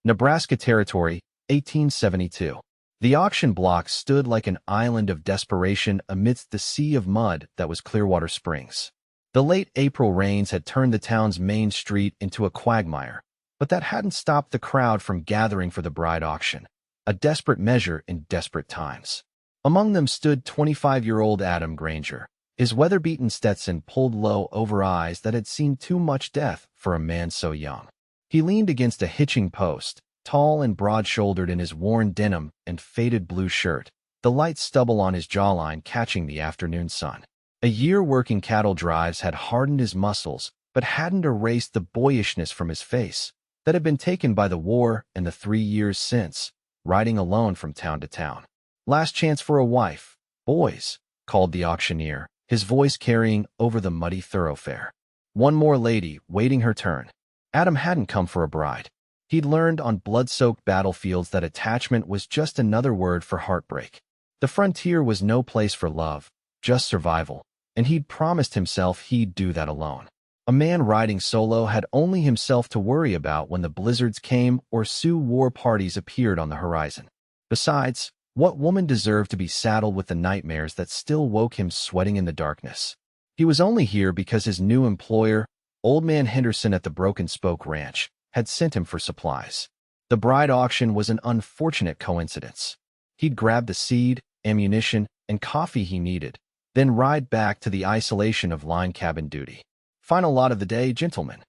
Nebraska Territory, 1872. The auction block stood like an island of desperation amidst the sea of mud that was Clearwater Springs. The late April rains had turned the town's main street into a quagmire, but that hadn't stopped the crowd from gathering for the bride auction, a desperate measure in desperate times. Among them stood 25-year-old Adam Granger, his weather-beaten Stetson pulled low over eyes that had seen too much death for a man so young. He leaned against a hitching post, tall and broad-shouldered in his worn denim and faded blue shirt, the light stubble on his jawline catching the afternoon sun. A year working cattle drives had hardened his muscles, but hadn't erased the boyishness from his face that had been taken by the war and the 3 years since, riding alone from town to town. "Last chance for a wife, boys," called the auctioneer, his voice carrying over the muddy thoroughfare. One more lady waiting her turn. Adam hadn't come for a bride. He'd learned on blood-soaked battlefields that attachment was just another word for heartbreak. The frontier was no place for love, just survival, and he'd promised himself he'd do that alone. A man riding solo had only himself to worry about when the blizzards came or Sioux war parties appeared on the horizon. Besides, what woman deserved to be saddled with the nightmares that still woke him sweating in the darkness? He was only here because his new employer, Old Man Henderson at the Broken Spoke Ranch, had sent him for supplies. The bride auction was an unfortunate coincidence. He'd grab the seed, ammunition, and coffee he needed, then ride back to the isolation of line cabin duty. "Final lot of the day, gentlemen."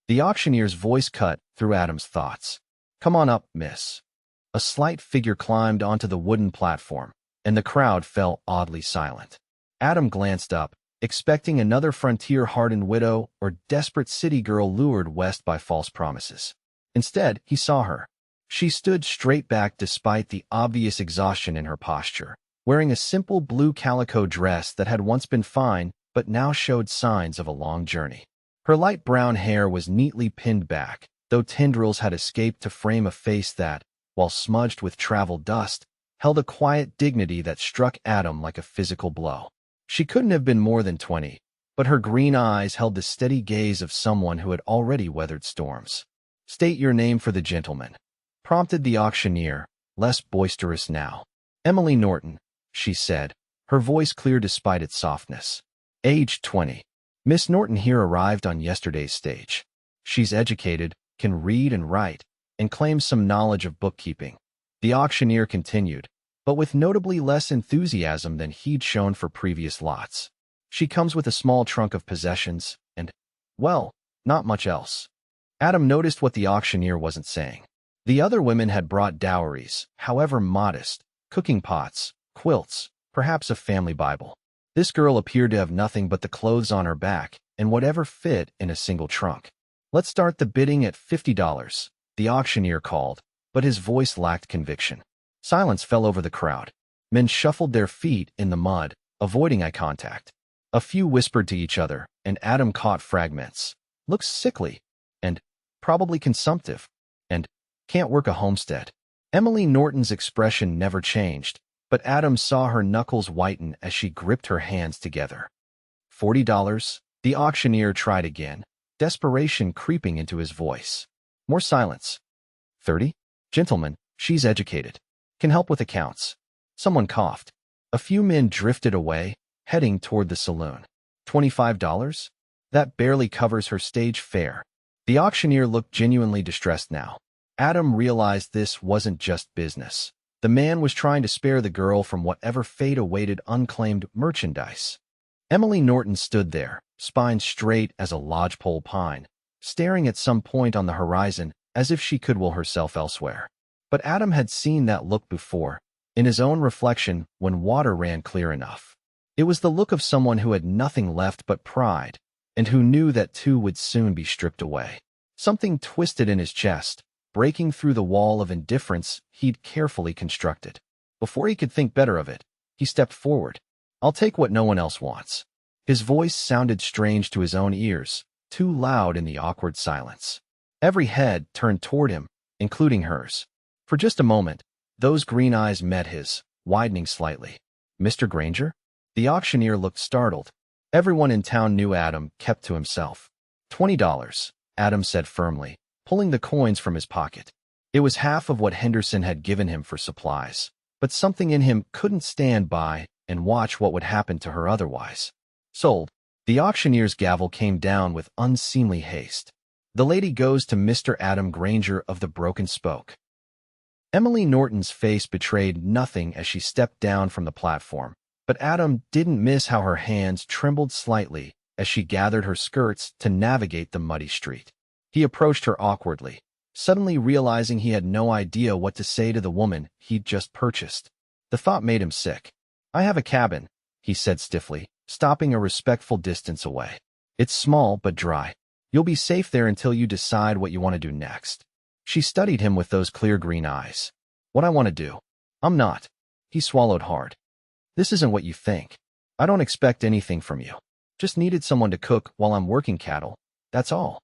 The auctioneer's voice cut through Adam's thoughts. "Come on up, miss." A slight figure climbed onto the wooden platform, and the crowd fell oddly silent. Adam glanced up, expecting another frontier-hardened widow or desperate city girl lured west by false promises. Instead, he saw her. She stood straight back despite the obvious exhaustion in her posture, wearing a simple blue calico dress that had once been fine but now showed signs of a long journey. Her light brown hair was neatly pinned back, though tendrils had escaped to frame a face that, while smudged with travel dust, held a quiet dignity that struck Adam like a physical blow. She couldn't have been more than 20, but her green eyes held the steady gaze of someone who had already weathered storms. "State your name for the gentleman," prompted the auctioneer, less boisterous now. "Emily Norton," she said, her voice clear despite its softness. "Age 20. Miss Norton here arrived on yesterday's stage. She's educated, can read and write, and claims some knowledge of bookkeeping." The auctioneer continued, but with notably less enthusiasm than he'd shown for previous lots. "She comes with a small trunk of possessions, and, well, not much else." Adam noticed what the auctioneer wasn't saying. The other women had brought dowries, however modest, cooking pots, quilts, perhaps a family Bible. This girl appeared to have nothing but the clothes on her back and whatever fit in a single trunk. "Let's start the bidding at $50, the auctioneer called, but his voice lacked conviction. Silence fell over the crowd. Men shuffled their feet in the mud, avoiding eye contact. A few whispered to each other, and Adam caught fragments. "Looks sickly," and "probably consumptive," and "can't work a homestead." Emily Norton's expression never changed, but Adam saw her knuckles whiten as she gripped her hands together. $40, the auctioneer tried again, desperation creeping into his voice. More silence. "30? Gentlemen, she's educated. Can help with accounts." Someone coughed. A few men drifted away, heading toward the saloon. $25? That barely covers her stage fare. The auctioneer looked genuinely distressed now. Adam realized this wasn't just business. The man was trying to spare the girl from whatever fate awaited unclaimed merchandise. Emily Norton stood there, spine straight as a lodgepole pine, staring at some point on the horizon as if she could will herself elsewhere. But Adam had seen that look before, in his own reflection when water ran clear enough. It was the look of someone who had nothing left but pride, and who knew that too would soon be stripped away. Something twisted in his chest, breaking through the wall of indifference he'd carefully constructed. Before he could think better of it, he stepped forward. "I'll take what no one else wants." His voice sounded strange to his own ears, too loud in the awkward silence. Every head turned toward him, including hers. For just a moment, those green eyes met his, widening slightly. "Mr. Granger?" The auctioneer looked startled. Everyone in town knew Adam kept to himself. $20, Adam said firmly, pulling the coins from his pocket. It was half of what Henderson had given him for supplies, but something in him couldn't stand by and watch what would happen to her otherwise. Sold. The auctioneer's gavel came down with unseemly haste. The lady goes to Mr. Adam Granger of the Broken Spoke. Emily Norton's face betrayed nothing as she stepped down from the platform, but Adam didn't miss how her hands trembled slightly as she gathered her skirts to navigate the muddy street. He approached her awkwardly, suddenly realizing he had no idea what to say to the woman he'd just purchased. The thought made him sick. "I have a cabin," he said stiffly, stopping a respectful distance away. "It's small but dry. You'll be safe there until you decide what you want to do next." She studied him with those clear green eyes. "What I want to do? I'm not." He swallowed hard. "This isn't what you think. I don't expect anything from you. Just needed someone to cook while I'm working cattle. That's all."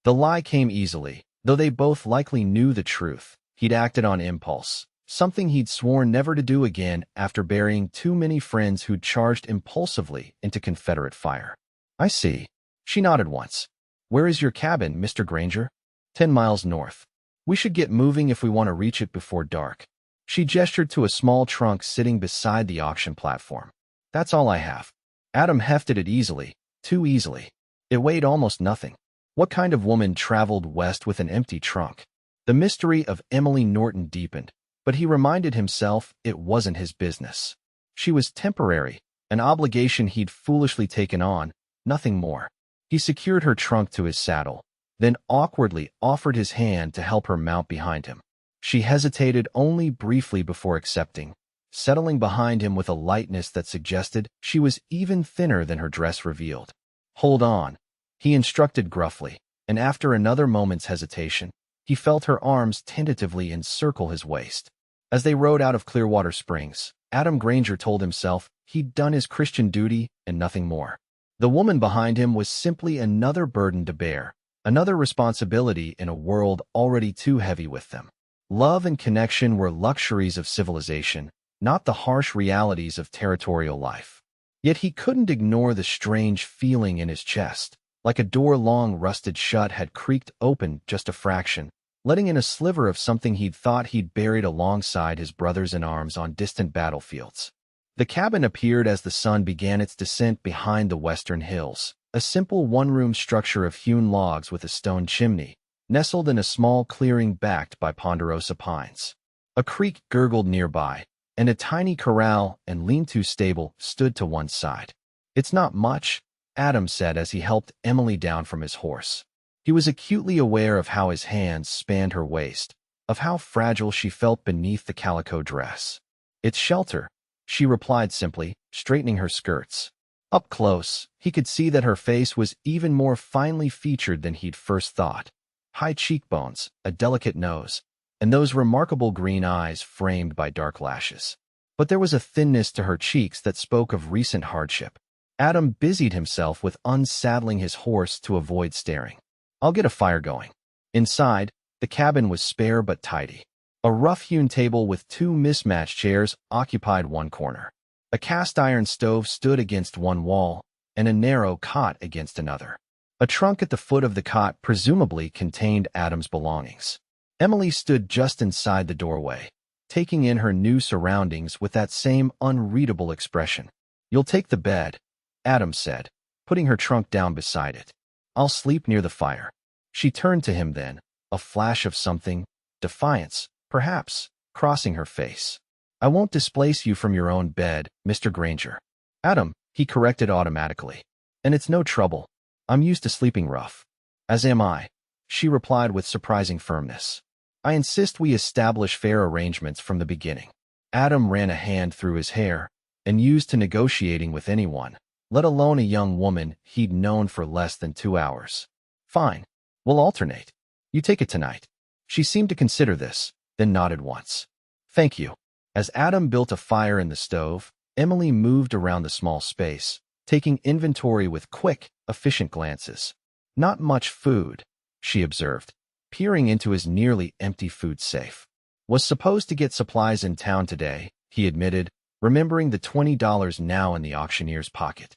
The lie came easily, though they both likely knew the truth. He'd acted on impulse, something he'd sworn never to do again after burying too many friends who'd charged impulsively into Confederate fire. "I see." She nodded once. "Where is your cabin, Mr. Granger?" 10 miles north. "We should get moving if we want to reach it before dark." She gestured to a small trunk sitting beside the auction platform. "That's all I have." Adam hefted it easily, too easily. It weighed almost nothing. What kind of woman traveled west with an empty trunk? The mystery of Emily Norton deepened, but he reminded himself it wasn't his business. She was temporary, an obligation he'd foolishly taken on, nothing more. He secured her trunk to his saddle, then awkwardly offered his hand to help her mount behind him. She hesitated only briefly before accepting, settling behind him with a lightness that suggested she was even thinner than her dress revealed. "Hold on," he instructed gruffly, and after another moment's hesitation, he felt her arms tentatively encircle his waist. As they rode out of Clearwater Springs, Adam Granger told himself he'd done his Christian duty and nothing more. The woman behind him was simply another burden to bear, another responsibility in a world already too heavy with them. Love and connection were luxuries of civilization, not the harsh realities of territorial life. Yet he couldn't ignore the strange feeling in his chest, like a door long rusted shut had creaked open just a fraction, letting in a sliver of something he'd thought he'd buried alongside his brothers in arms on distant battlefields. The cabin appeared as the sun began its descent behind the western hills, a simple one-room structure of hewn logs with a stone chimney, nestled in a small clearing backed by ponderosa pines. A creek gurgled nearby, and a tiny corral and lean-to stable stood to one side. "It's not much," Adam said as he helped Emily down from his horse. He was acutely aware of how his hands spanned her waist, of how fragile she felt beneath the calico dress. "It's shelter," she replied simply, straightening her skirts. Up close, he could see that her face was even more finely featured than he'd first thought. High cheekbones, a delicate nose, and those remarkable green eyes framed by dark lashes. But there was a thinness to her cheeks that spoke of recent hardship. Adam busied himself with unsaddling his horse to avoid staring. "I'll get a fire going." Inside, the cabin was spare but tidy. A rough-hewn table with two mismatched chairs occupied one corner. A cast-iron stove stood against one wall, and a narrow cot against another. A trunk at the foot of the cot presumably contained Adam's belongings. Emily stood just inside the doorway, taking in her new surroundings with that same unreadable expression. "You'll take the bed," Adam said, putting her trunk down beside it. "I'll sleep near the fire." She turned to him then, a flash of something, defiance, perhaps, crossing her face. "I won't displace you from your own bed, Mr. Granger." "Adam," he corrected automatically. "And it's no trouble. I'm used to sleeping rough." "As am I," she replied with surprising firmness. "I insist we establish fair arrangements from the beginning." Adam ran a hand through his hair, and used to negotiating with anyone, let alone a young woman he'd known for less than 2 hours. "Fine. We'll alternate. You take it tonight." She seemed to consider this, then nodded once. "Thank you." As Adam built a fire in the stove, Emily moved around the small space, taking inventory with quick, efficient glances. "Not much food," she observed, peering into his nearly empty food safe. "Was supposed to get supplies in town today," he admitted, remembering the $20 now in the auctioneer's pocket.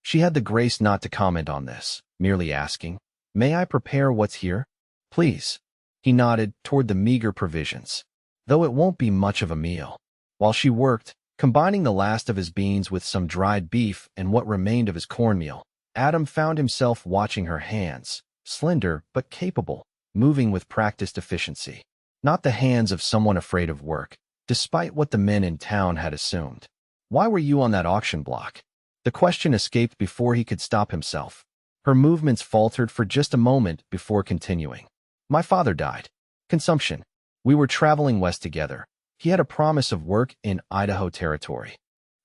She had the grace not to comment on this, merely asking, "May I prepare what's here?" "Please." He nodded toward the meager provisions. Though it won't be much of a meal. While she worked, combining the last of his beans with some dried beef and what remained of his cornmeal, Adam found himself watching her hands, slender but capable, moving with practiced efficiency. Not the hands of someone afraid of work, despite what the men in town had assumed. Why were you on that auction block? The question escaped before he could stop himself. Her movements faltered for just a moment before continuing. My father died. Consumption. We were traveling west together. He had a promise of work in Idaho Territory.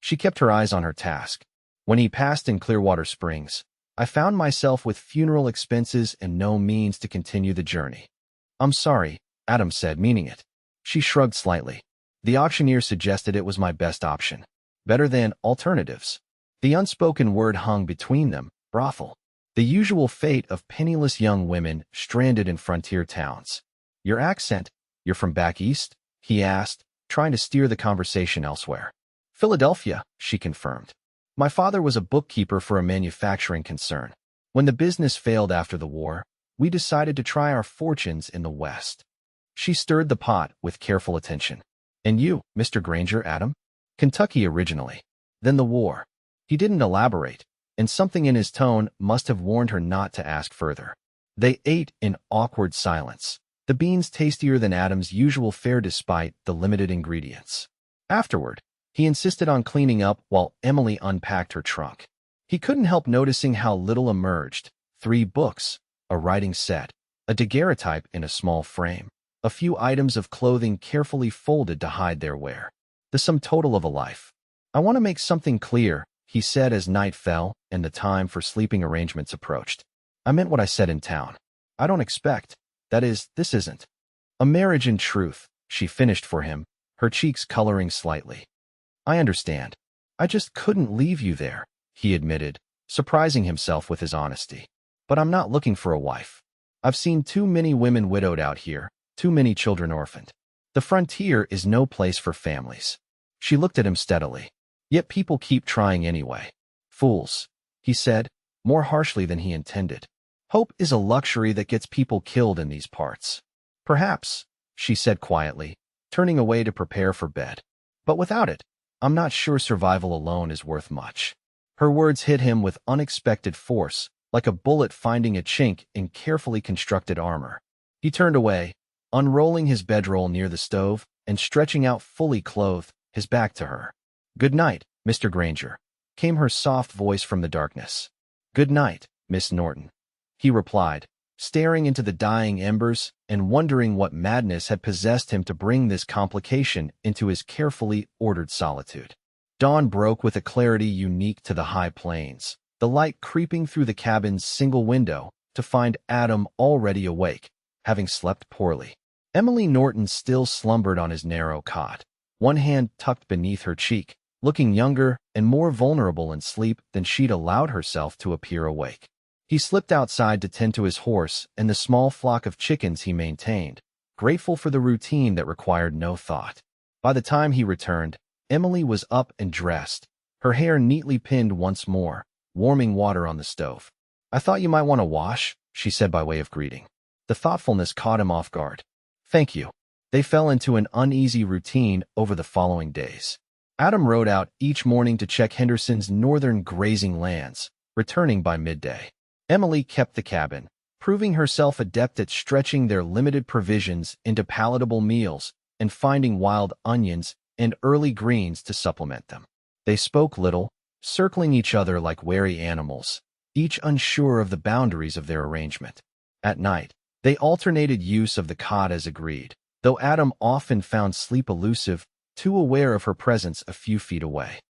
She kept her eyes on her task. When he passed in Clearwater Springs, I found myself with funeral expenses and no means to continue the journey. I'm sorry, Adam said, meaning it. She shrugged slightly. The auctioneer suggested it was my best option. Better than alternatives. The unspoken word hung between them, brothel. The usual fate of penniless young women stranded in frontier towns. Your accent, you're from back east? He asked, trying to steer the conversation elsewhere. Philadelphia, she confirmed. My father was a bookkeeper for a manufacturing concern. When the business failed after the war, we decided to try our fortunes in the West. She stirred the pot with careful attention. And you, Mr. Granger, Adam? Kentucky originally. Then the war. He didn't elaborate, and something in his tone must have warned her not to ask further. They ate in awkward silence, the beans tastier than Adam's usual fare despite the limited ingredients. Afterward, he insisted on cleaning up while Emily unpacked her trunk. He couldn't help noticing how little emerged. 3 books, a writing set, a daguerreotype in a small frame, a few items of clothing carefully folded to hide their wear. The sum total of a life. I want to make something clear, he said as night fell and the time for sleeping arrangements approached. I meant what I said in town. I don't expect, that is, this isn't a marriage in truth, she finished for him, her cheeks coloring slightly. I understand. I just couldn't leave you there, he admitted, surprising himself with his honesty. But I'm not looking for a wife. I've seen too many women widowed out here, too many children orphaned. The frontier is no place for families. She looked at him steadily. Yet people keep trying anyway. Fools, he said, more harshly than he intended. Hope is a luxury that gets people killed in these parts. Perhaps, she said quietly, turning away to prepare for bed. But without it, I'm not sure survival alone is worth much. Her words hit him with unexpected force, like a bullet finding a chink in carefully constructed armor. He turned away, unrolling his bedroll near the stove and stretching out fully clothed, his back to her. Good night, Mr. Granger, came her soft voice from the darkness. Good night, Miss Norton, he replied, staring into the dying embers and wondering what madness had possessed him to bring this complication into his carefully ordered solitude. Dawn broke with a clarity unique to the high plains, the light creeping through the cabin's single window to find Adam already awake, having slept poorly. Emily Norton still slumbered on his narrow cot, one hand tucked beneath her cheek, looking younger and more vulnerable in sleep than she'd allowed herself to appear awake. He slipped outside to tend to his horse and the small flock of chickens he maintained, grateful for the routine that required no thought. By the time he returned, Emily was up and dressed, her hair neatly pinned once more, warming water on the stove. I thought you might want to wash, she said by way of greeting. The thoughtfulness caught him off guard. Thank you. They fell into an uneasy routine over the following days. Adam rode out each morning to check Henderson's northern grazing lands, returning by midday. Emily kept the cabin, proving herself adept at stretching their limited provisions into palatable meals and finding wild onions and early greens to supplement them. They spoke little, circling each other like wary animals, each unsure of the boundaries of their arrangement. At night, they alternated use of the cot as agreed, though Adam often found sleep elusive, too aware of her presence a few feet away.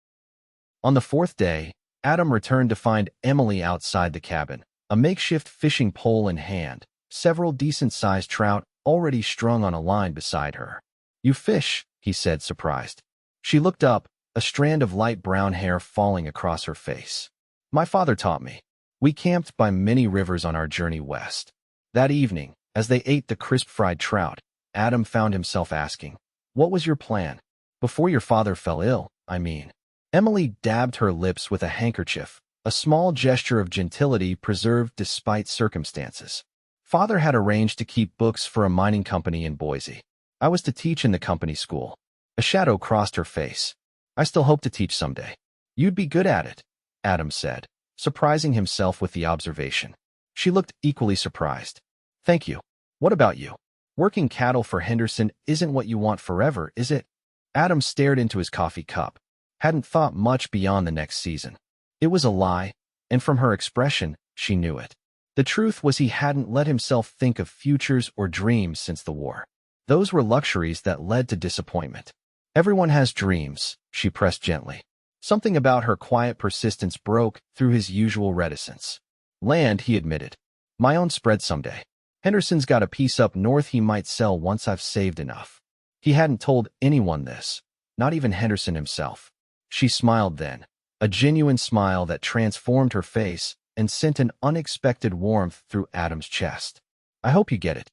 On the 4th day, Adam returned to find Emily outside the cabin, a makeshift fishing pole in hand, several decent-sized trout already strung on a line beside her. You fish, he said, surprised. She looked up, a strand of light brown hair falling across her face. My father taught me. We camped by many rivers on our journey west. That evening, as they ate the crisp-fried trout, Adam found himself asking, what was your plan? Before your father fell ill, I mean. Emily dabbed her lips with a handkerchief, a small gesture of gentility preserved despite circumstances. Father had arranged to keep books for a mining company in Boise. I was to teach in the company school. A shadow crossed her face. I still hope to teach someday. You'd be good at it, Adam said, surprising himself with the observation. She looked equally surprised. Thank you. What about you? Working cattle for Henderson isn't what you want forever, is it? Adam stared into his coffee cup. Hadn't thought much beyond the next season. It was a lie, and from her expression, she knew it. The truth was he hadn't let himself think of futures or dreams since the war. Those were luxuries that led to disappointment. Everyone has dreams, she pressed gently. Something about her quiet persistence broke through his usual reticence. Land, he admitted. My own spread someday. Henderson's got a piece up north he might sell once I've saved enough. He hadn't told anyone this, not even Henderson himself. She smiled then, a genuine smile that transformed her face and sent an unexpected warmth through Adam's chest. I hope you get it.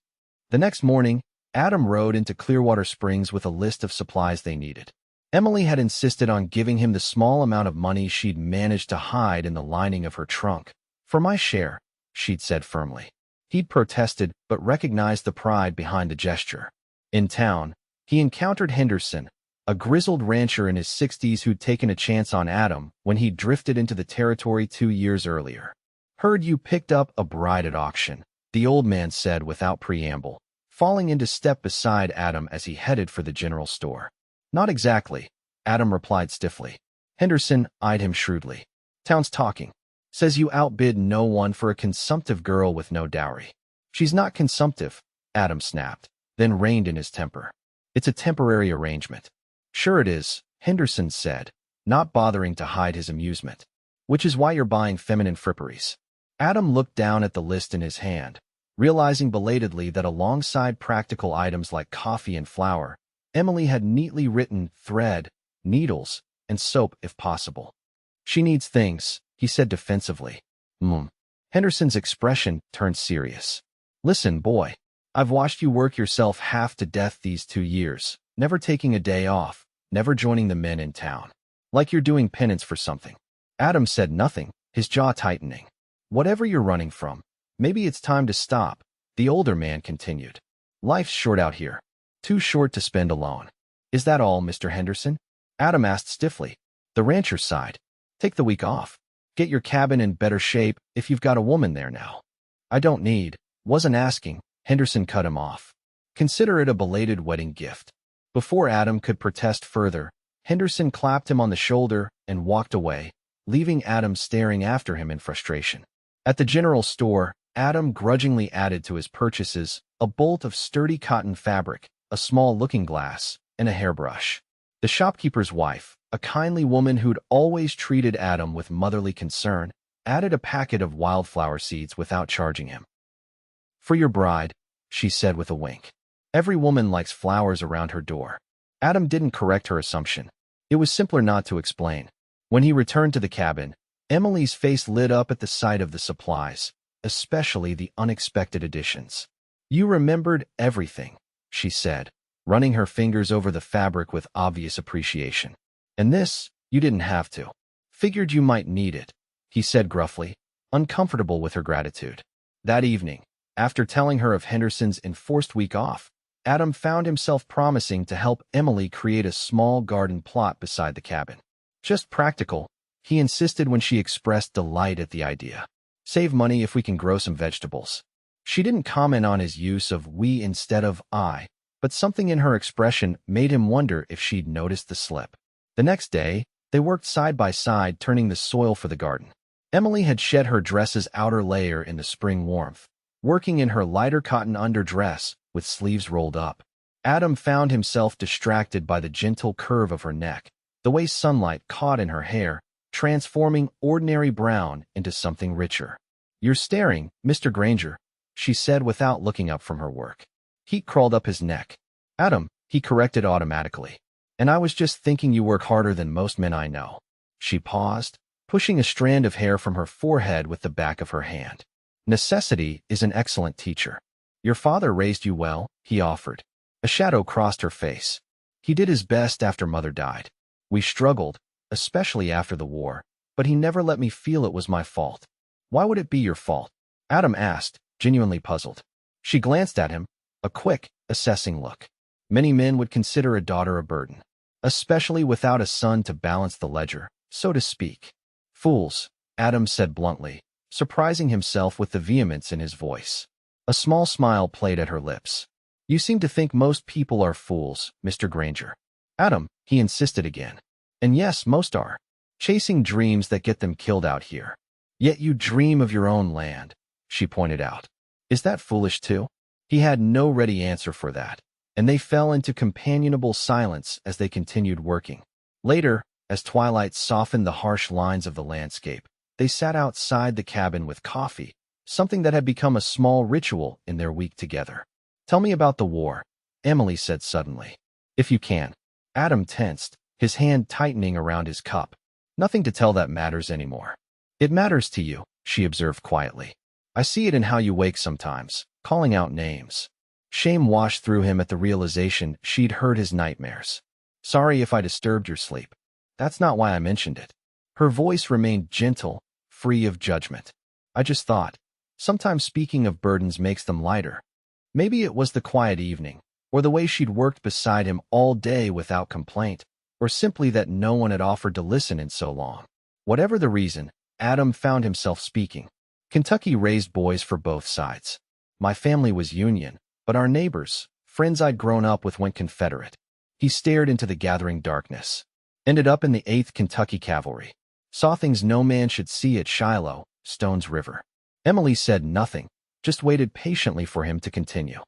The next morning, Adam rode into Clearwater Springs with a list of supplies they needed. Emily had insisted on giving him the small amount of money she'd managed to hide in the lining of her trunk. For my share, she'd said firmly. He'd protested, but recognized the pride behind the gesture. In town, he encountered Henderson, a grizzled rancher in his 60s who'd taken a chance on Adam when he drifted into the territory 2 years earlier. Heard you picked up a bride at auction, the old man said without preamble, falling into step beside Adam as he headed for the general store. Not exactly, Adam replied stiffly. Henderson eyed him shrewdly. Town's talking. Says you outbid no one for a consumptive girl with no dowry. She's not consumptive, Adam snapped, then reined in his temper. It's a temporary arrangement. Sure it is, Henderson said, not bothering to hide his amusement. Which is why you're buying feminine fripperies. Adam looked down at the list in his hand, realizing belatedly that alongside practical items like coffee and flour, Emily had neatly written thread, needles, and soap if possible. She needs things, he said defensively. Henderson's expression turned serious. Listen, boy, I've watched you work yourself half to death these 2 years, never taking a day off, never joining the men in town. Like you're doing penance for something. Adam said nothing, his jaw tightening. Whatever you're running from, maybe it's time to stop, the older man continued. Life's short out here. Too short to spend alone. Is that all, Mr. Henderson? Adam asked stiffly. The rancher sighed. Take the week off. Get your cabin in better shape if you've got a woman there now. I don't need, wasn't asking, Henderson cut him off. Consider it a belated wedding gift. Before Adam could protest further, Henderson clapped him on the shoulder and walked away, leaving Adam staring after him in frustration. At the general store, Adam grudgingly added to his purchases a bolt of sturdy cotton fabric, a small looking-glass, and a hairbrush. The shopkeeper's wife, a kindly woman who'd always treated Adam with motherly concern, added a packet of wildflower seeds without charging him. For your bride, she said with a wink. Every woman likes flowers around her door. Adam didn't correct her assumption. It was simpler not to explain. When he returned to the cabin, Emily's face lit up at the sight of the supplies, especially the unexpected additions. You remembered everything, she said, running her fingers over the fabric with obvious appreciation. And this, you didn't have to. Figured you might need it, he said gruffly, uncomfortable with her gratitude. That evening, after telling her of Henderson's enforced week off, Adam found himself promising to help Emily create a small garden plot beside the cabin. Just practical, he insisted when she expressed delight at the idea. Save money if we can grow some vegetables. She didn't comment on his use of we instead of I, but something in her expression made him wonder if she'd noticed the slip. The next day, they worked side by side turning the soil for the garden. Emily had shed her dress's outer layer in the spring warmth, working in her lighter cotton underdress with sleeves rolled up. Adam found himself distracted by the gentle curve of her neck, the way sunlight caught in her hair, transforming ordinary brown into something richer. You're staring, Mr. Granger, she said without looking up from her work. Heat crawled up his neck. Adam, he corrected automatically. And I was just thinking you work harder than most men I know. She paused, pushing a strand of hair from her forehead with the back of her hand. Necessity is an excellent teacher. Your father raised you well, he offered. A shadow crossed her face. He did his best after Mother died. We struggled, especially after the war, but he never let me feel it was my fault. Why would it be your fault? Adam asked, genuinely puzzled. She glanced at him, a quick, assessing look. Many men would consider a daughter a burden, especially without a son to balance the ledger, so to speak. Fools, Adam said bluntly, surprising himself with the vehemence in his voice. A small smile played at her lips. You seem to think most people are fools, Mr. Granger. Adam, he insisted again. And yes, most are. Chasing dreams that get them killed out here. Yet you dream of your own land, she pointed out. Is that foolish too? He had no ready answer for that, and they fell into companionable silence as they continued working. Later, as twilight softened the harsh lines of the landscape, they sat outside the cabin with coffee, something that had become a small ritual in their week together. Tell me about the war, Emily said suddenly. If you can. Adam tensed, his hand tightening around his cup. Nothing to tell that matters anymore. It matters to you, she observed quietly. I see it in how you wake sometimes, calling out names. Shame washed through him at the realization she'd heard his nightmares. Sorry if I disturbed your sleep. That's not why I mentioned it. Her voice remained gentle, free of judgment. I just thought, sometimes speaking of burdens makes them lighter. Maybe it was the quiet evening, or the way she'd worked beside him all day without complaint, or simply that no one had offered to listen in so long. Whatever the reason, Adam found himself speaking. Kentucky raised boys for both sides. My family was Union, but our neighbors, friends I'd grown up with, went Confederate. He stared into the gathering darkness. Ended up in the 8th Kentucky Cavalry. Saw things no man should see at Shiloh, Stones River. Emily said nothing, just waited patiently for him to continue.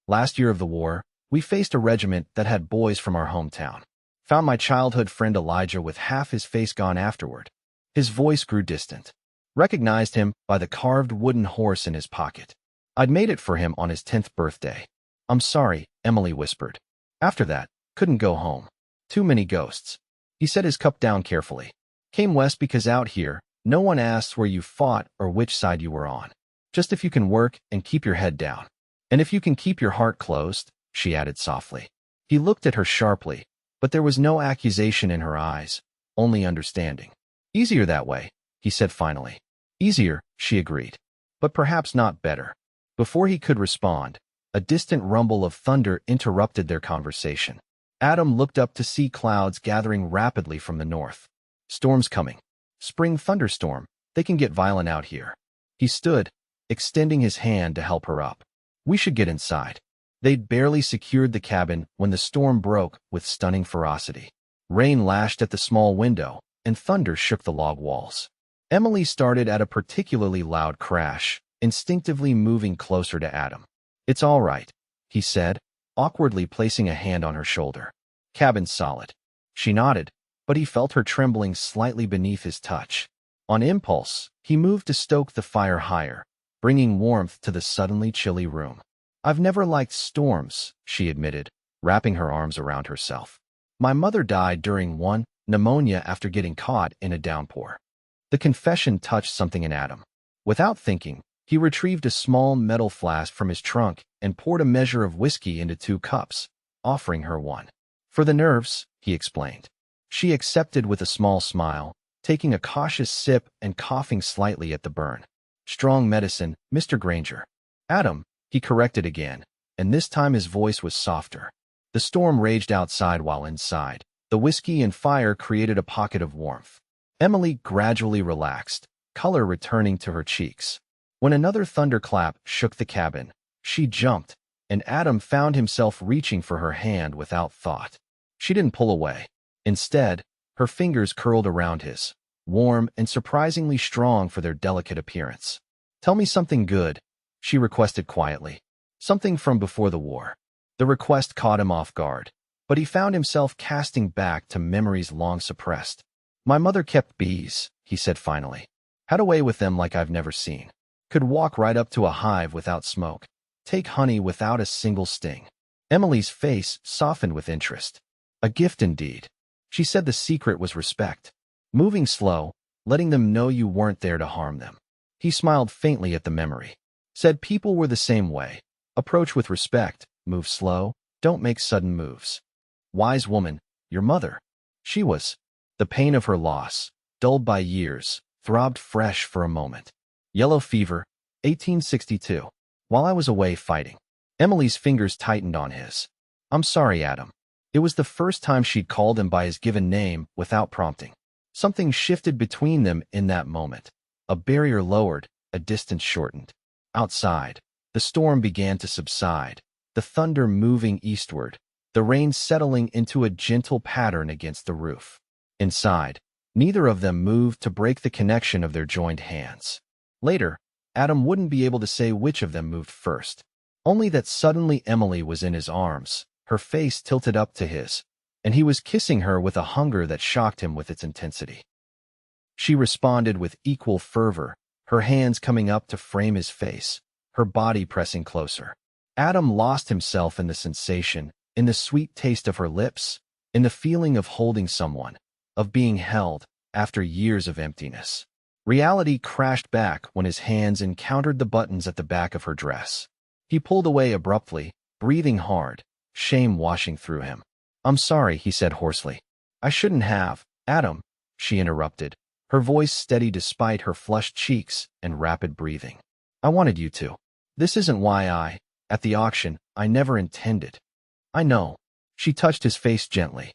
Last year of the war, we faced a regiment that had boys from our hometown. Found my childhood friend Elijah with half his face gone afterward. His voice grew distant. Recognized him by the carved wooden horse in his pocket. I'd made it for him on his 10th birthday. I'm sorry, Emily whispered. After that, couldn't go home. Too many ghosts. He set his cup down carefully. Came west because out here, no one asks where you fought or which side you were on. Just if you can work and keep your head down. And if you can keep your heart closed, she added softly. He looked at her sharply, but there was no accusation in her eyes, only understanding. Easier that way, he said finally. Easier, she agreed. But perhaps not better. Before he could respond, a distant rumble of thunder interrupted their conversation. Adam looked up to see clouds gathering rapidly from the north. Storm's coming. Spring thunderstorm. They can get violent out here. He stood, extending his hand to help her up. We should get inside. They'd barely secured the cabin when the storm broke with stunning ferocity. Rain lashed at the small window, and thunder shook the log walls. Emily started at a particularly loud crash, instinctively moving closer to Adam. It's all right, he said, awkwardly placing a hand on her shoulder. Cabin's solid. She nodded, but he felt her trembling slightly beneath his touch. On impulse, he moved to stoke the fire higher, bringing warmth to the suddenly chilly room. I've never liked storms, she admitted, wrapping her arms around herself. My mother died during one, pneumonia after getting caught in a downpour. The confession touched something in Adam. Without thinking, he retrieved a small metal flask from his trunk and poured a measure of whiskey into 2 cups, offering her one. For the nerves, he explained. She accepted with a small smile, taking a cautious sip and coughing slightly at the burn. Strong medicine, Mr. Granger. Adam, he corrected again, and this time his voice was softer. The storm raged outside while inside. The whiskey and fire created a pocket of warmth. Emily gradually relaxed, color returning to her cheeks. When another thunderclap shook the cabin, she jumped, and Adam found himself reaching for her hand without thought. She didn't pull away. Instead, her fingers curled around his, warm and surprisingly strong for their delicate appearance. Tell me something good, she requested quietly. Something from before the war. The request caught him off guard, but he found himself casting back to memories long suppressed. My mother kept bees, he said finally. Had a way with them like I've never seen. Could walk right up to a hive without smoke. Take honey without a single sting. Emily's face softened with interest. A gift indeed. She said the secret was respect. Moving slow, letting them know you weren't there to harm them. He smiled faintly at the memory. Said people were the same way. Approach with respect, move slow, don't make sudden moves. Wise woman, your mother. She was. The pain of her loss, dulled by years, throbbed fresh for a moment. Yellow fever, 1862. while I was away fighting. Emily's fingers tightened on his. I'm sorry, Adam. It was the first time she'd called him by his given name without prompting. Something shifted between them in that moment. A barrier lowered, a distance shortened. Outside, the storm began to subside, the thunder moving eastward, the rain settling into a gentle pattern against the roof. Inside, neither of them moved to break the connection of their joined hands. Later, Adam wouldn't be able to say which of them moved first. Only that suddenly Emily was in his arms, her face tilted up to his, and he was kissing her with a hunger that shocked him with its intensity. She responded with equal fervor, her hands coming up to frame his face, her body pressing closer. Adam lost himself in the sensation, in the sweet taste of her lips, in the feeling of holding someone, of being held, after years of emptiness. Reality crashed back when his hands encountered the buttons at the back of her dress. He pulled away abruptly, breathing hard, shame washing through him. I'm sorry, he said hoarsely. I shouldn't have. Adam, she interrupted, her voice steady despite her flushed cheeks and rapid breathing. I wanted you to. This isn't why at the auction, I never intended. I know. She touched his face gently.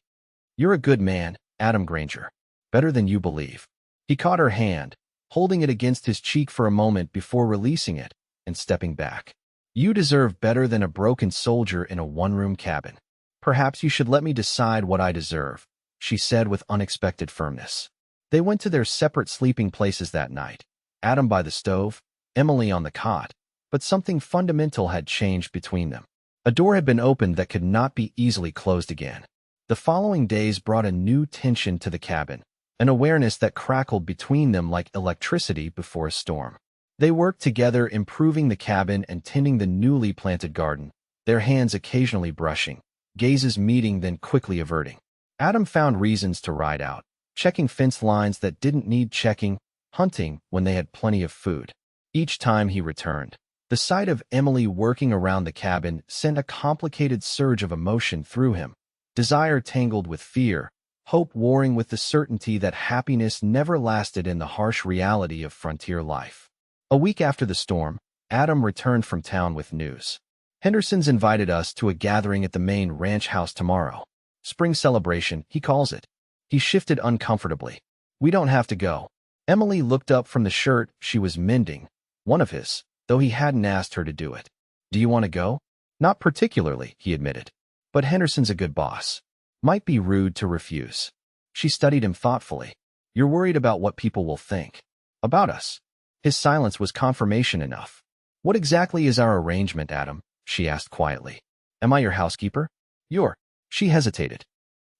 You're a good man, Adam Granger. Better than you believe. He caught her hand, holding it against his cheek for a moment before releasing it and stepping back. You deserve better than a broken soldier in a one-room cabin. Perhaps you should let me decide what I deserve, she said with unexpected firmness. They went to their separate sleeping places that night, Adam by the stove, Emily on the cot, but something fundamental had changed between them. A door had been opened that could not be easily closed again. The following days brought a new tension to the cabin, an awareness that crackled between them like electricity before a storm. They worked together, improving the cabin and tending the newly planted garden, their hands occasionally brushing, gazes meeting then quickly averting. Adam found reasons to ride out, checking fence lines that didn't need checking, hunting when they had plenty of food. Each time he returned, the sight of Emily working around the cabin sent a complicated surge of emotion through him. Desire tangled with fear, hope warring with the certainty that happiness never lasted in the harsh reality of frontier life. A week after the storm, Adam returned from town with news. Henderson's invited us to a gathering at the main ranch house tomorrow. Spring celebration, he calls it. He shifted uncomfortably. We don't have to go. Emily looked up from the shirt she was mending, one of his, though he hadn't asked her to do it. Do you want to go? Not particularly, he admitted. But Henderson's a good boss. Might be rude to refuse. She studied him thoughtfully. You're worried about what people will think. About us. His silence was confirmation enough. What exactly is our arrangement, Adam? She asked quietly. Am I your housekeeper? Your. She hesitated.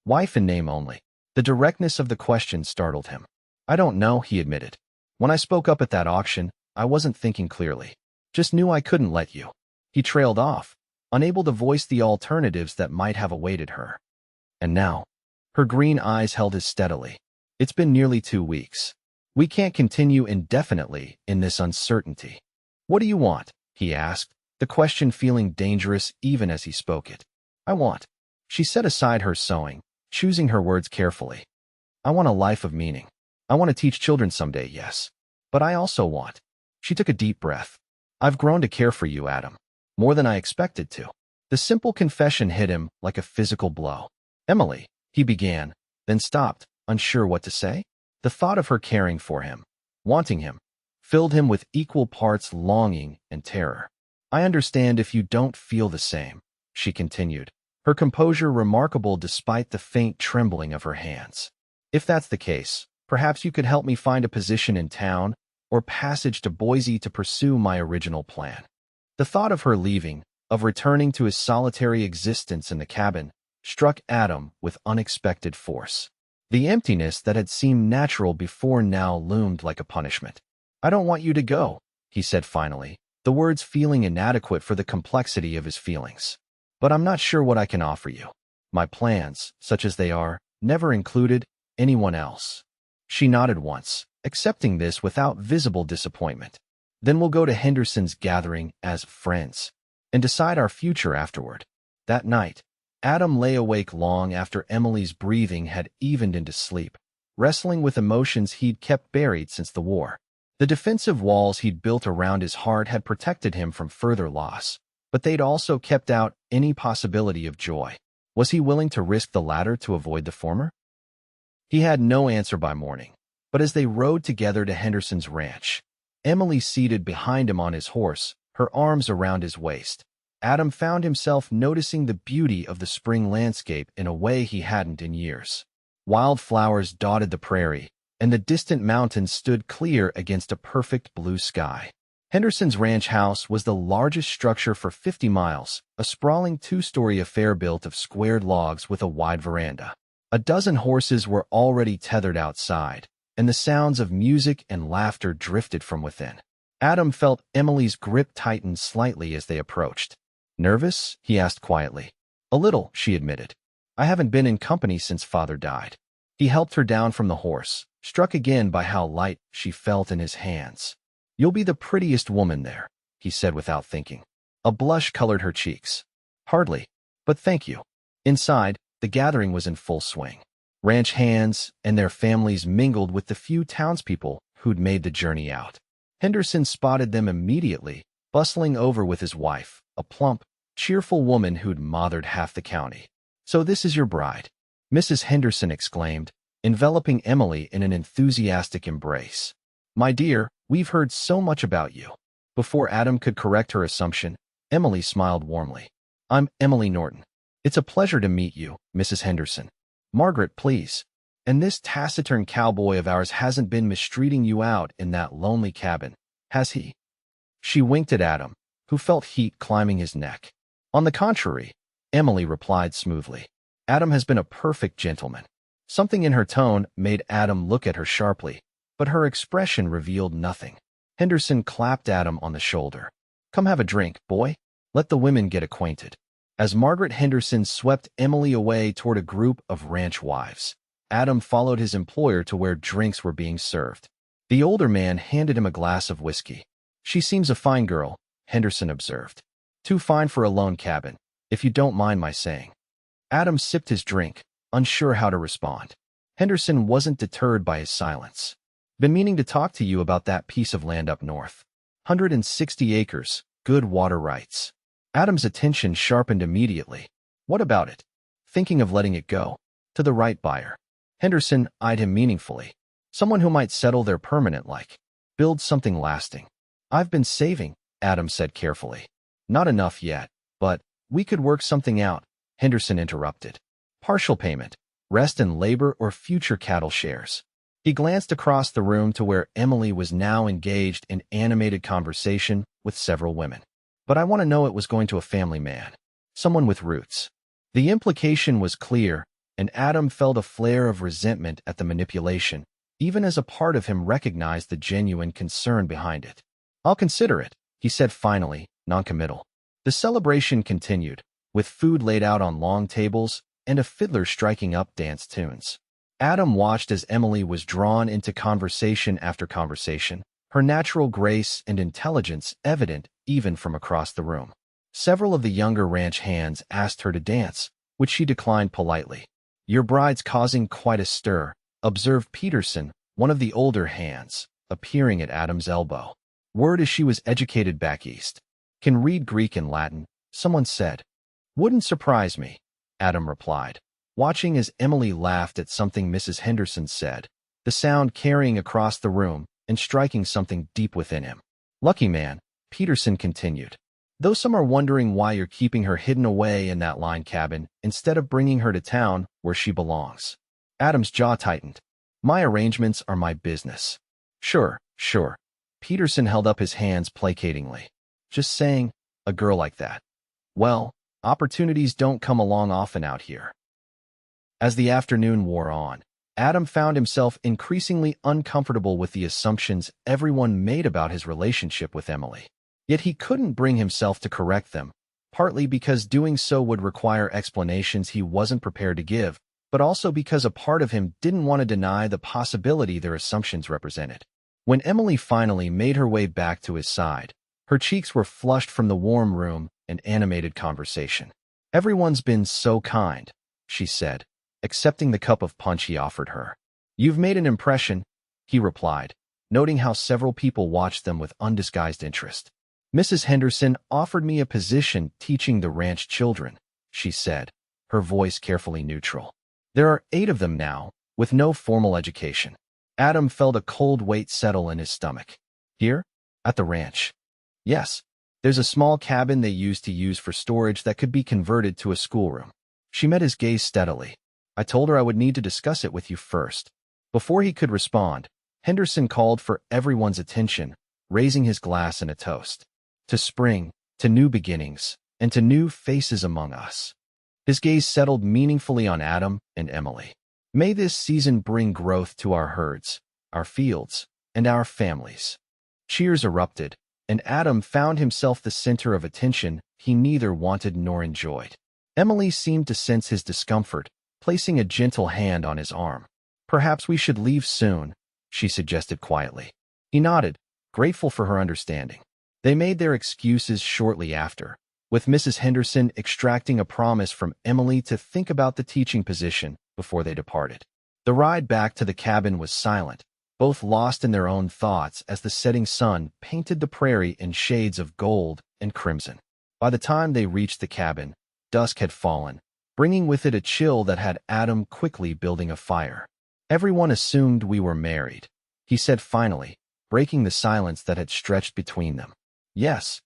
Wife in name only. The directness of the question startled him. I don't know, he admitted. When I spoke up at that auction, I wasn't thinking clearly. Just knew I couldn't let you. He trailed off, unable to voice the alternatives that might have awaited her. And now, her green eyes held his steadily. It's been nearly 2 weeks. We can't continue indefinitely in this uncertainty. What do you want? He asked, the question feeling dangerous even as he spoke it. I want. She set aside her sewing, choosing her words carefully. I want a life of meaning. I want to teach children someday, yes. But I also want. She took a deep breath. I've grown to care for you, Adam. More than I expected to. The simple confession hit him like a physical blow. Emily, he began, then stopped, unsure what to say. The thought of her caring for him, wanting him, filled him with equal parts longing and terror. I understand if you don't feel the same, she continued, her composure remarkable despite the faint trembling of her hands. If that's the case, perhaps you could help me find a position in town or passage to Boise to pursue my original plan. The thought of her leaving, of returning to his solitary existence in the cabin, struck Adam with unexpected force. The emptiness that had seemed natural before now loomed like a punishment. I don't want you to go, he said finally, the words feeling inadequate for the complexity of his feelings. But I'm not sure what I can offer you. My plans, such as they are, never included anyone else. She nodded once, accepting this without visible disappointment. Then we'll go to Henderson's gathering as friends and decide our future afterward. That night, Adam lay awake long after Emily's breathing had evened into sleep, wrestling with emotions he'd kept buried since the war. The defensive walls he'd built around his heart had protected him from further loss, but they'd also kept out any possibility of joy. Was he willing to risk the latter to avoid the former? He had no answer by morning, but as they rode together to Henderson's ranch, Emily seated behind him on his horse, her arms around his waist, Adam found himself noticing the beauty of the spring landscape in a way he hadn't in years. Wildflowers dotted the prairie, and the distant mountains stood clear against a perfect blue sky. Henderson's ranch house was the largest structure for 50 miles, a sprawling two-story affair built of squared logs with a wide veranda. A dozen horses were already tethered outside, and the sounds of music and laughter drifted from within. Adam felt Emily's grip tighten slightly as they approached. "Nervous?" he asked quietly. "A little," she admitted. "I haven't been in company since Father died." He helped her down from the horse, struck again by how light she felt in his hands. "You'll be the prettiest woman there," he said without thinking. A blush colored her cheeks. "Hardly, but thank you." Inside, the gathering was in full swing. Ranch hands and their families mingled with the few townspeople who'd made the journey out. Henderson spotted them immediately, bustling over with his wife, a plump, cheerful woman who'd mothered half the county. "So this is your bride," Mrs. Henderson exclaimed, enveloping Emily in an enthusiastic embrace. "My dear, we've heard so much about you." Before Adam could correct her assumption, Emily smiled warmly. "I'm Emily Norton. It's a pleasure to meet you, Mrs. Henderson. Margaret, please. And this taciturn cowboy of ours hasn't been mistreating you out in that lonely cabin, has he?" She winked at Adam, who felt heat climbing his neck. "On the contrary," Emily replied smoothly. "Adam has been a perfect gentleman." Something in her tone made Adam look at her sharply, but her expression revealed nothing. Henderson clapped Adam on the shoulder. "Come have a drink, boy. Let the women get acquainted." As Margaret Henderson swept Emily away toward a group of ranch wives, Adam followed his employer to where drinks were being served. The older man handed him a glass of whiskey. "She seems a fine girl," Henderson observed. "Too fine for a lone cabin, if you don't mind my saying." Adam sipped his drink, unsure how to respond. Henderson wasn't deterred by his silence. "Been meaning to talk to you about that piece of land up north. 160 acres, good water rights." Adam's attention sharpened immediately. "What about it? Thinking of letting it go to the right buyer?" Henderson eyed him meaningfully. "Someone who might settle there permanent, build something lasting." "I've been saving," Adam said carefully. "Not enough yet, but we could work something out," Henderson interrupted. "Partial payment, rest and labor, or future cattle shares." He glanced across the room to where Emily was now engaged in animated conversation with several women. "But I want to know it was going to a family man, someone with roots." The implication was clear, and Adam felt a flare of resentment at the manipulation, even as a part of him recognized the genuine concern behind it. "I'll consider it," he said finally, noncommittal. The celebration continued, with food laid out on long tables and a fiddler striking up dance tunes. Adam watched as Emily was drawn into conversation after conversation, her natural grace and intelligence evident even from across the room. Several of the younger ranch hands asked her to dance, which she declined politely. "Your bride's causing quite a stir," observed Peterson, one of the older hands, appearing at Adam's elbow. "Word is she was educated back east. Can read Greek and Latin," someone said. "Wouldn't surprise me," Adam replied, watching as Emily laughed at something Mrs. Henderson said, the sound carrying across the room and striking something deep within him. "Lucky man," Peterson continued. "Though some are wondering why you're keeping her hidden away in that line cabin instead of bringing her to town where she belongs." Adam's jaw tightened. "My arrangements are my business." Sure. Peterson held up his hands placatingly. "Just saying, a girl like that. Well, opportunities don't come along often out here." As the afternoon wore on, Adam found himself increasingly uncomfortable with the assumptions everyone made about his relationship with Emily. Yet he couldn't bring himself to correct them, partly because doing so would require explanations he wasn't prepared to give, but also because a part of him didn't want to deny the possibility their assumptions represented. When Emily finally made her way back to his side, her cheeks were flushed from the warm room and animated conversation. "Everyone's been so kind," she said, accepting the cup of punch he offered her. "You've made an impression," he replied, noting how several people watched them with undisguised interest. Mrs. Henderson offered me a position teaching the ranch children, she said, her voice carefully neutral. There are 8 of them now, with no formal education. Adam felt a cold weight settle in his stomach. Here? At the ranch? Yes. There's a small cabin they used to use for storage that could be converted to a schoolroom. She met his gaze steadily. I told her I would need to discuss it with you first. Before he could respond, Henderson called for everyone's attention, raising his glass in a toast. To spring, to new beginnings, and to new faces among us. His gaze settled meaningfully on Adam and Emily. May this season bring growth to our herds, our fields, and our families. Cheers erupted, and Adam found himself the center of attention he neither wanted nor enjoyed. Emily seemed to sense his discomfort, placing a gentle hand on his arm. Perhaps we should leave soon, she suggested quietly. He nodded, grateful for her understanding. They made their excuses shortly after, with Mrs. Henderson extracting a promise from Emily to think about the teaching position before they departed. The ride back to the cabin was silent, both lost in their own thoughts as the setting sun painted the prairie in shades of gold and crimson. By the time they reached the cabin, dusk had fallen, bringing with it a chill that had Adam quickly building a fire. Everyone assumed we were married, he said finally, breaking the silence that had stretched between them. Yes.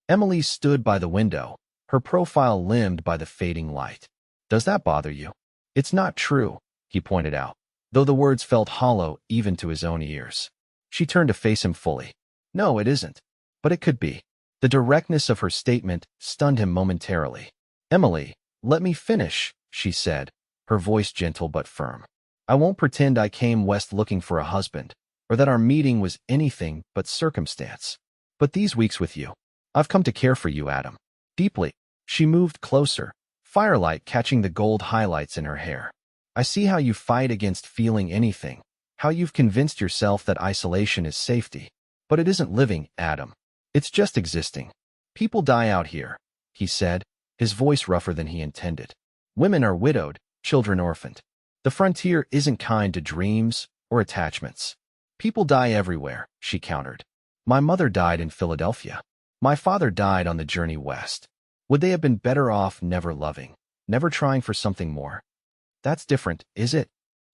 Emily stood by the window, her profile limned by the fading light. Does that bother you? It's not true, he pointed out, though the words felt hollow even to his own ears. She turned to face him fully. No, it isn't. But it could be. The directness of her statement stunned him momentarily. Emily, let me finish, she said, her voice gentle but firm. I won't pretend I came west looking for a husband, or that our meeting was anything but circumstance. But these weeks with you, I've come to care for you, Adam. Deeply. She moved closer, firelight catching the gold highlights in her hair. I see how you fight against feeling anything, how you've convinced yourself that isolation is safety. But it isn't living, Adam. It's just existing. People die out here, he said, his voice rougher than he intended. Women are widowed, children orphaned. The frontier isn't kind to dreams or attachments. People die everywhere, she countered. My mother died in Philadelphia. My father died on the journey west. Would they have been better off never loving, never trying for something more? That's different, is it?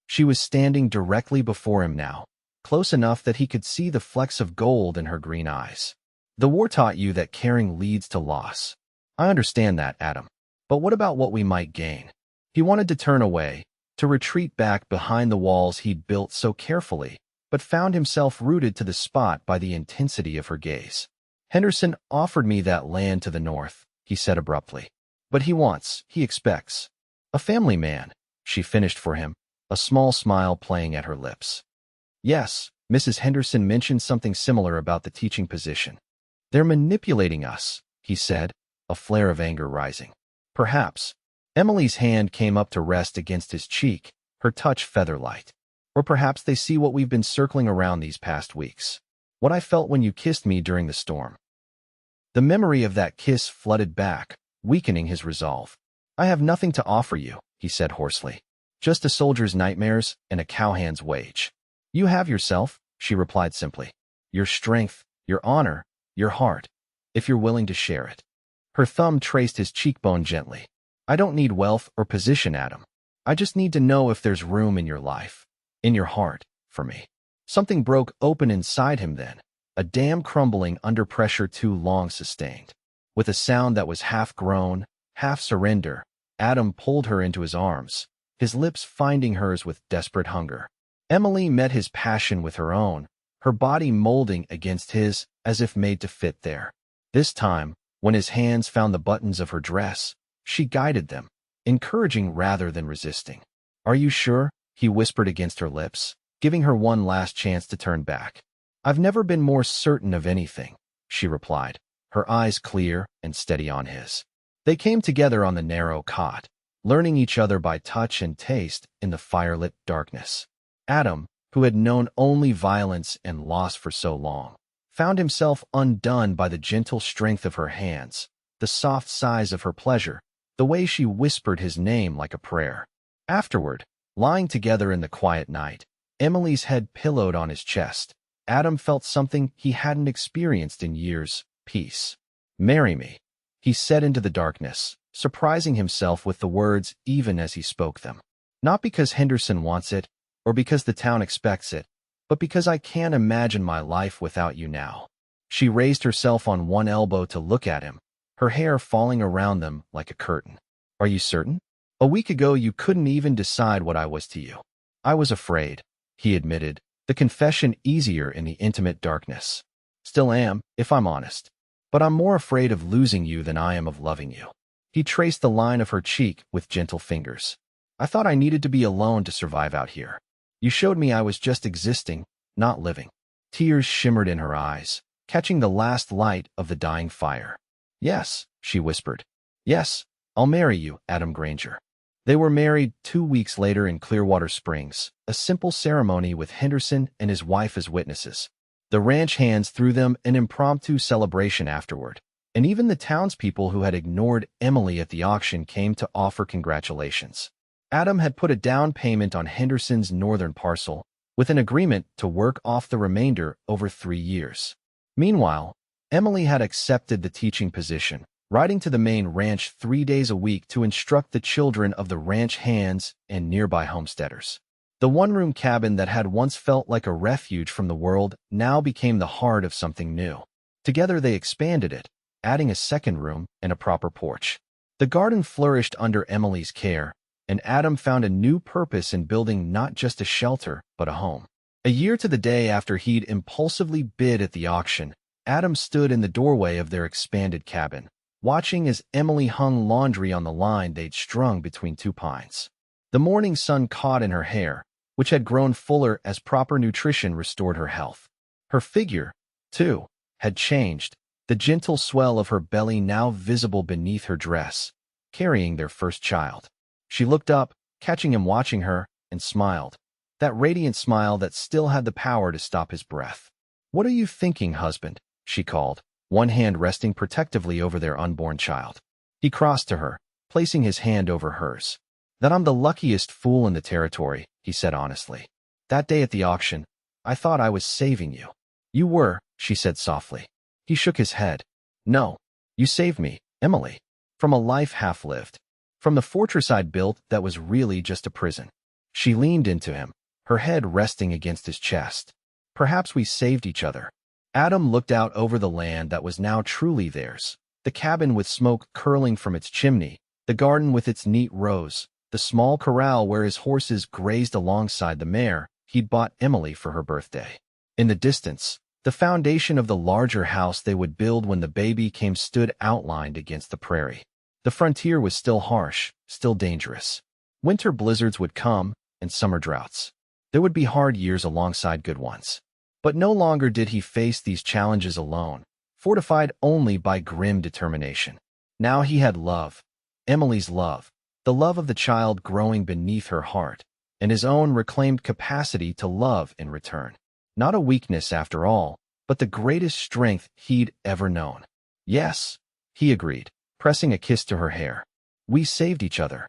She was standing directly before him now, close enough that he could see the flecks of gold in her green eyes. The war taught you that caring leads to loss. I understand that, Adam. But what about what we might gain? He wanted to turn away, to retreat back behind the walls he'd built so carefully, but found himself rooted to the spot by the intensity of her gaze. Henderson offered me that land to the north, he said abruptly. But he expects. A family man, she finished for him, a small smile playing at her lips. Yes, Mrs. Henderson mentioned something similar about the teaching position. They're manipulating us, he said, a flare of anger rising. Perhaps. Emily's hand came up to rest against his cheek, her touch feather-light. Or perhaps they see what we've been circling around these past weeks. What I felt when you kissed me during the storm. The memory of that kiss flooded back, weakening his resolve. I have nothing to offer you, he said hoarsely. Just a soldier's nightmares and a cowhand's wage. You have yourself, she replied simply. Your strength, your honor, your heart, if you're willing to share it. Her thumb traced his cheekbone gently. I don't need wealth or position, Adam. I just need to know if there's room in your life, in your heart, for me. Something broke open inside him then, a dam crumbling under pressure too long sustained. With a sound that was half groan, half surrender, Adam pulled her into his arms, his lips finding hers with desperate hunger. Emily met his passion with her own, her body molding against his as if made to fit there. This time, when his hands found the buttons of her dress, she guided them, encouraging rather than resisting. Are you sure? He whispered against her lips, giving her one last chance to turn back. I've never been more certain of anything, she replied, her eyes clear and steady on his. They came together on the narrow cot, learning each other by touch and taste in the firelit darkness. Adam, who had known only violence and loss for so long, found himself undone by the gentle strength of her hands, the soft sighs of her pleasure, the way she whispered his name like a prayer. Afterward, lying together in the quiet night, Emily's head pillowed on his chest, Adam felt something he hadn't experienced in years: peace. "Marry me," he said into the darkness, surprising himself with the words even as he spoke them. "Not because Henderson wants it, or because the town expects it, but because I can't imagine my life without you now." She raised herself on one elbow to look at him, her hair falling around them like a curtain. "Are you certain? A week ago you couldn't even decide what I was to you." "I was afraid," he admitted, the confession easier in the intimate darkness. "Still am, if I'm honest. But I'm more afraid of losing you than I am of loving you." He traced the line of her cheek with gentle fingers. "I thought I needed to be alone to survive out here. You showed me I was just existing, not living." Tears shimmered in her eyes, catching the last light of the dying fire. "Yes," she whispered. "Yes, I'll marry you, Adam Granger." They were married 2 weeks later in Clearwater Springs, a simple ceremony with Henderson and his wife as witnesses. The ranch hands threw them an impromptu celebration afterward, and even the townspeople who had ignored Emily at the auction came to offer congratulations. Adam had put a down payment on Henderson's northern parcel, with an agreement to work off the remainder over 3 years. Meanwhile, Emily had accepted the teaching position, riding to the main ranch 3 days a week to instruct the children of the ranch hands and nearby homesteaders. The one-room cabin that had once felt like a refuge from the world now became the heart of something new. Together they expanded it, adding a second room and a proper porch. The garden flourished under Emily's care, and Adam found a new purpose in building not just a shelter, but a home. A year to the day after he'd impulsively bid at the auction, Adam stood in the doorway of their expanded cabin, watching as Emily hung laundry on the line they'd strung between 2 pines. The morning sun caught in her hair, which had grown fuller as proper nutrition restored her health. Her figure, too, had changed, the gentle swell of her belly now visible beneath her dress, carrying their first child. She looked up, catching him watching her, and smiled, that radiant smile that still had the power to stop his breath. "What are you thinking, husband?" she called, one hand resting protectively over their unborn child. He crossed to her, placing his hand over hers. "That I'm the luckiest fool in the territory," he said honestly. "That day at the auction, I thought I was saving you." "You were," she said softly. He shook his head. "No, you saved me, Emily, from a life half-lived, from the fortress I'd built that was really just a prison." She leaned into him, her head resting against his chest. "Perhaps we saved each other." Adam looked out over the land that was now truly theirs, the cabin with smoke curling from its chimney, the garden with its neat rows, the small corral where his horses grazed alongside the mare he'd bought Emily for her birthday. In the distance, the foundation of the larger house they would build when the baby came stood outlined against the prairie. The frontier was still harsh, still dangerous. Winter blizzards would come, and summer droughts. There would be hard years alongside good ones. But no longer did he face these challenges alone, fortified only by grim determination. Now he had love, Emily's love, the love of the child growing beneath her heart, and his own reclaimed capacity to love in return. Not a weakness after all, but the greatest strength he'd ever known. "Yes," he agreed, pressing a kiss to her hair. "We saved each other."